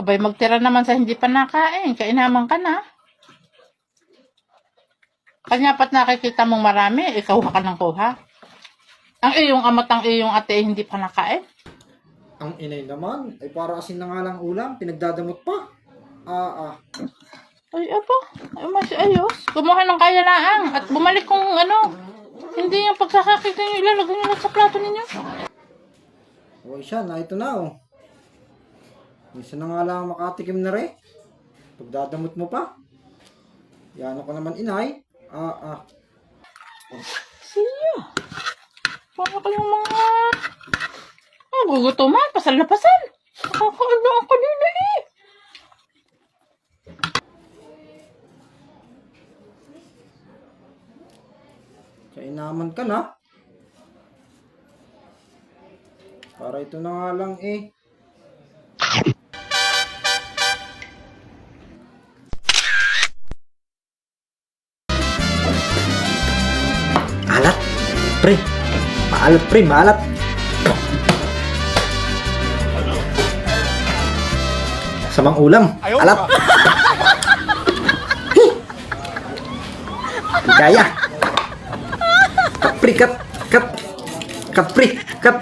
Abay, magtira naman sa hindi pa nakain. Kainaman ka na. Kanya pat nakikita mong marami, ikaw ka ng kuha. Ang iyong ama't ang iyong ate hindi pa nakain. Ang inay naman, ay para asin na nga lang ulam, pinagdadamot pa. Ay, apa. Ay, mas ayos. Kumuha ng kayalaang at bumalik kung ano. Hindi yung pagkakakita nyo, ilalagay nyo lang sa plato ninyo. O siya, na ito na oh. Isa na nga lang makatikim na rin. Pagdadamot mo pa. Yan ako naman inay. Siya. Paano kayong mga... gugutuman. Pasal na pasal. Nakakaano ang kanina eh. Kainaman ka na. Para ito na nga lang eh. Alat. Pre. Maalat pre, maalat. Samang ulam. Alat. Gaya. Kapri, kat.